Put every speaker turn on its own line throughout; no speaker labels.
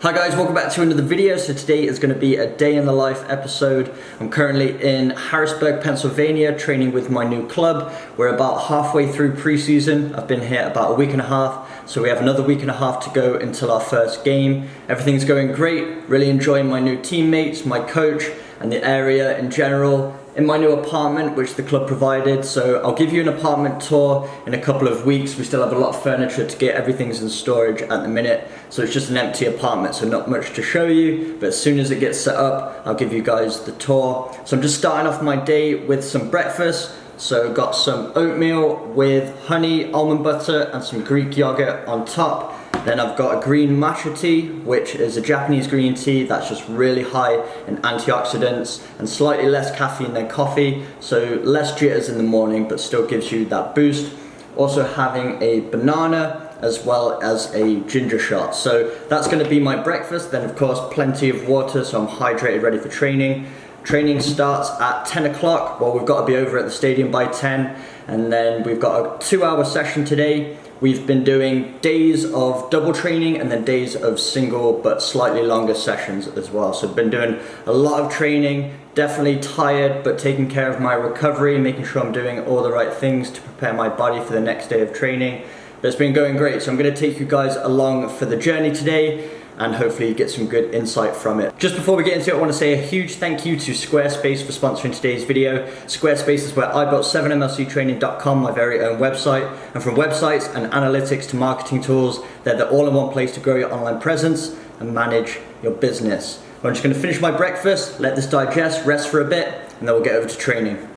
Hi guys, welcome back to another video. So today is going to be a day in the life episode. I'm currently in Harrisburg, Pennsylvania, training with my new club. We're about halfway through preseason. I've been here about a week and a half, so we have another week and a half to go until our first game. Everything's going great, really enjoying my new teammates, my coach, and the area in general. In my new apartment, which the club provided, so I'll give you an apartment tour in a couple of weeks. We still have a lot of furniture to get, everything's in storage at the minute, so it's just an empty apartment, so not much to show you, but as soon as it gets set up, I'll give you guys the tour. So I'm just starting off my day with some breakfast. So got some oatmeal with honey, almond butter, and some Greek yogurt on top. Then I've got a green matcha tea, which is a Japanese green tea that's just really high in antioxidants and slightly less caffeine than coffee, so less jitters in the morning, but still gives you that boost. Also having a banana as well as a ginger shot. So that's going to be my breakfast. Then of course plenty of water, so I'm hydrated, ready for training. Training starts at 10 o'clock. Well, we've got to be over at the stadium by 10, and then we've got a 2-hour session today. We've been doing days of double training and then days of single but slightly longer sessions as well. So I've been doing a lot of training, definitely tired, but taking care of my recovery, making sure I'm doing all the right things to prepare my body for the next day of training. But it's been going great, so I'm going to take you guys along for the journey today and hopefully get some good insight from it. Just before we get into it, I want to say a huge thank you to Squarespace for sponsoring today's video. Squarespace is where I built 7mlctraining.com, my very own website. And from websites and analytics to marketing tools, they're the all-in-one place to grow your online presence and manage your business. I'm just going to finish my breakfast, let this digest, rest for a bit, and then we'll get over to training.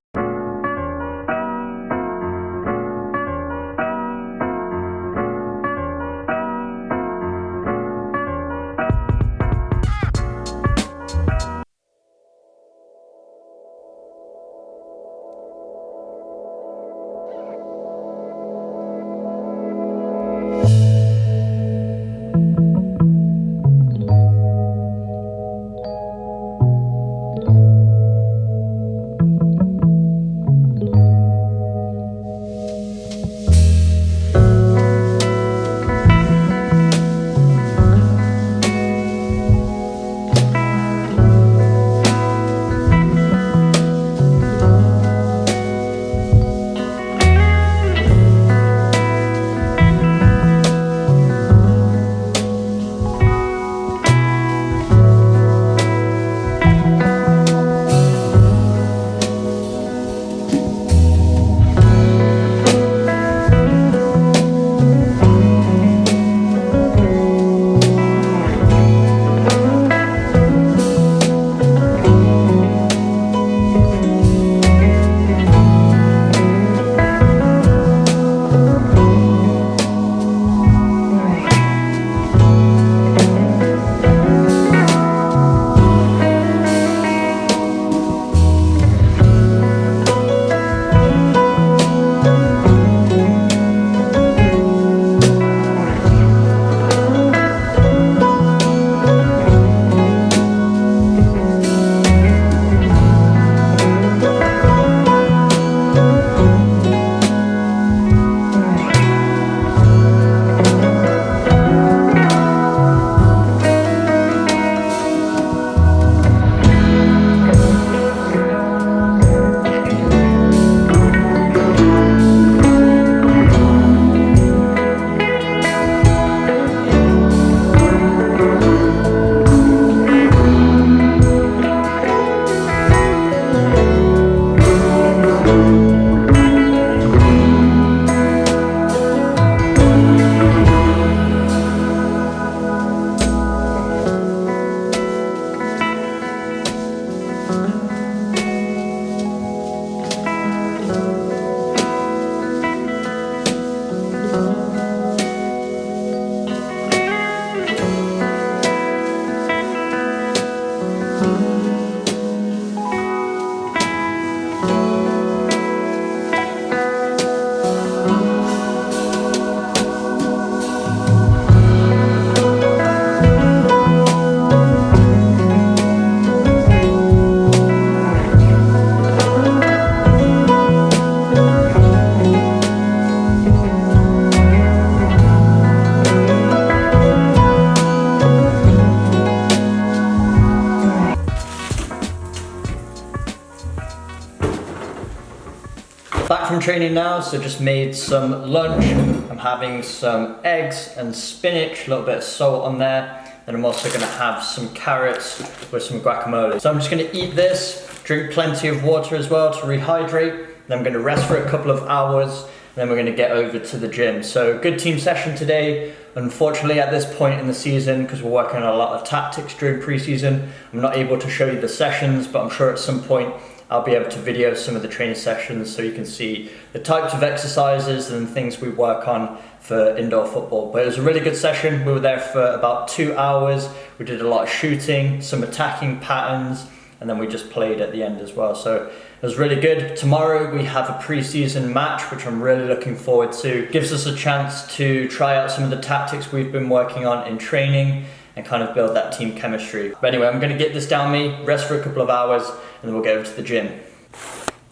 from training now, so just made some lunch. I'm having some eggs and spinach, a little bit of salt on there. And I'm also gonna have some carrots with some guacamole. So I'm just gonna eat this, drink plenty of water as well to rehydrate. Then I'm gonna rest for a couple of hours, and then we're gonna get over to the gym. So good team session today. Unfortunately, at this point in the season, because we're working on a lot of tactics during preseason, I'm not able to show you the sessions, but I'm sure at some point I'll be able to video some of the training sessions so you can see the types of exercises and things we work on for indoor football. But it was a really good session. We were there for about 2 hours. We did a lot of shooting, some attacking patterns, and then we just played at the end as well. So it was really good. Tomorrow we have a preseason match, which I'm really looking forward to. Gives us a chance to try out some of the tactics we've been working on in training and kind of build that team chemistry. But anyway, I'm gonna get this down me, rest for a couple of hours, and then we'll go over to the gym.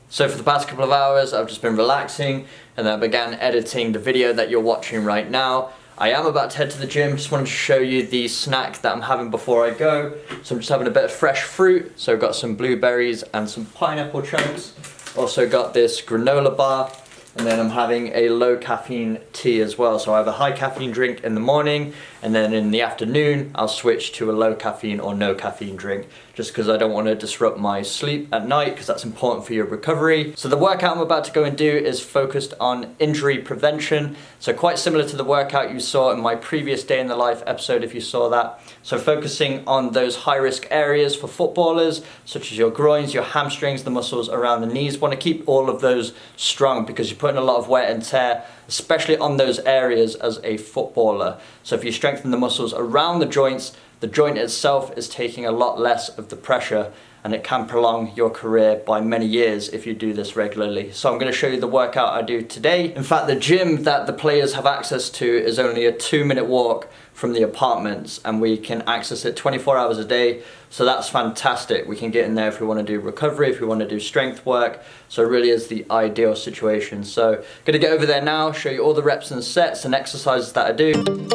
So for the past couple of hours, I've just been relaxing, and then I began editing the video that you're watching right now. I am about to head to the gym. Just wanted to show you the snack that I'm having before I go. So I'm just having a bit of fresh fruit. So I've got some blueberries and some pineapple chunks. Also got this granola bar. And then I'm having a low caffeine tea as well. So I have a high caffeine drink in the morning, and then in the afternoon I'll switch to a low caffeine or no caffeine drink, just because I don't want to disrupt my sleep at night, because that's important for your recovery. So the workout I'm about to go and do is focused on injury prevention. So quite similar to the workout you saw in my previous day in the life episode, if you saw that. So focusing on those high risk areas for footballers, such as your groins, your hamstrings, the muscles around the knees. Want to keep all of those strong, because you're putting a lot of wear and tear, especially on those areas as a footballer. So if you strengthen the muscles around the joints, the joint itself is taking a lot less of the pressure, and it can prolong your career by many years if you do this regularly. So I'm going to show you the workout I do today. In fact, the gym that the players have access to is only a 2-minute walk from the apartments, and we can access it 24 hours a day. So that's fantastic. We can get in there if we want to do recovery, if we want to do strength work. So it really is the ideal situation. So I'm going to get over there now, show you all the reps and sets and exercises that I do.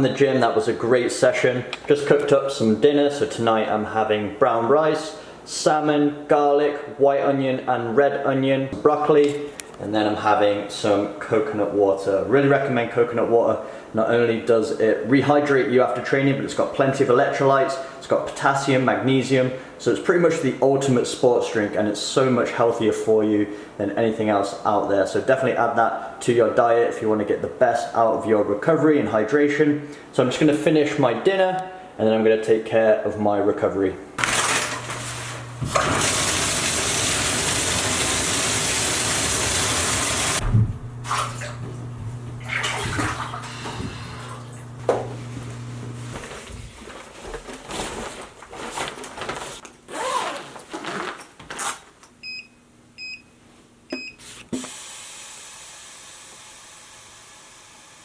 the gym. That was a great session. Just cooked up some dinner, so tonight I'm having brown rice, salmon, garlic, white onion and red onion, broccoli, and then I'm having some coconut water. Really recommend coconut water. Not only does it rehydrate you after training, but it's got plenty of electrolytes, it's got potassium, magnesium, so it's pretty much the ultimate sports drink, and it's so much healthier for you than anything else out there. So definitely add that to your diet if you want to get the best out of your recovery and hydration. So I'm just going to finish my dinner, and then I'm going to take care of my recovery.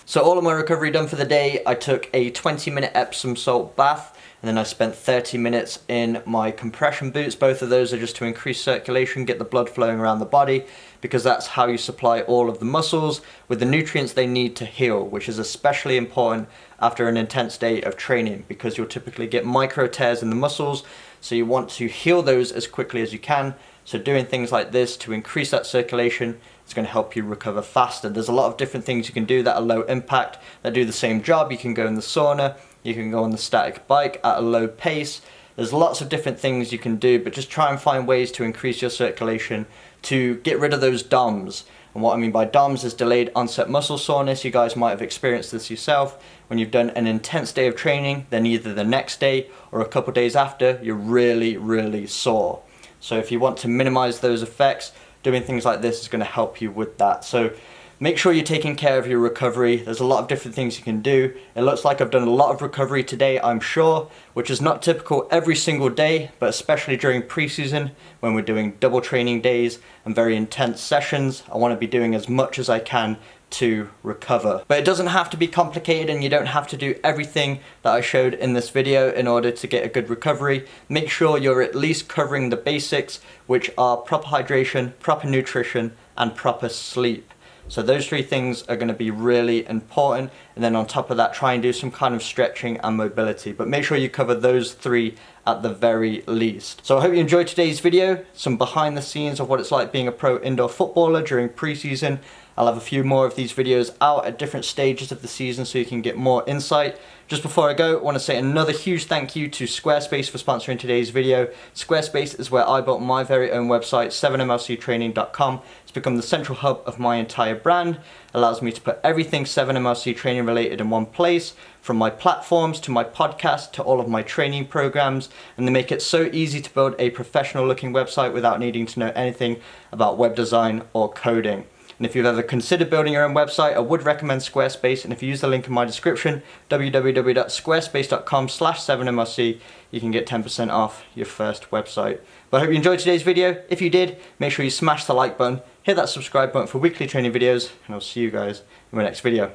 So all of my recovery done for the day. I took a 20-minute Epsom salt bath, and then I spent 30 minutes in my compression boots. Both of those are just to increase circulation, get the blood flowing around the body, because that's how you supply all of the muscles with the nutrients they need to heal, which is especially important after an intense day of training, because you'll typically get micro tears in the muscles, so you want to heal those as quickly as you can. So doing things like this to increase that circulation, it's going to help you recover faster. There's a lot of different things you can do that are low impact, that do the same job. You can go in the sauna, you can go on the static bike at a low pace. There's lots of different things you can do, but just try and find ways to increase your circulation to get rid of those DOMS. And what I mean by DOMS is delayed onset muscle soreness. You guys might have experienced this yourself. When you've done an intense day of training, then either the next day or a couple days after, you're really, really sore. So if you want to minimize those effects, doing things like this is going to help you with that. So make sure you're taking care of your recovery. There's a lot of different things you can do. It looks like I've done a lot of recovery today, I'm sure, which is not typical every single day, but especially during preseason when we're doing double training days and very intense sessions. I want to be doing as much as I can to recover. But it doesn't have to be complicated, and you don't have to do everything that I showed in this video in order to get a good recovery. Make sure you're at least covering the basics, which are proper hydration, proper nutrition, and proper sleep. So those three things are going to be really important, and then on top of that, try and do some kind of stretching and mobility. But make sure you cover those three at the very least. So I hope you enjoyed today's video, some behind the scenes of what it's like being a pro indoor footballer during preseason. I'll have a few more of these videos out at different stages of the season so you can get more insight. Just before I go, I want to say another huge thank you to Squarespace for sponsoring today's video. Squarespace is where I built my very own website, 7mlctraining.com. It's become the central hub of my entire brand. It allows me to put everything 7mlc training related in one place, from my platforms to my podcast to all of my training programs, and they make it so easy to build a professional looking website without needing to know anything about web design or coding. And if you've ever considered building your own website, I would recommend Squarespace. And if you use the link in my description, www.squarespace.com/7mlc, you can get 10% off your first website. But I hope you enjoyed today's video. If you did, make sure you smash the like button, hit that subscribe button for weekly training videos, and I'll see you guys in my next video.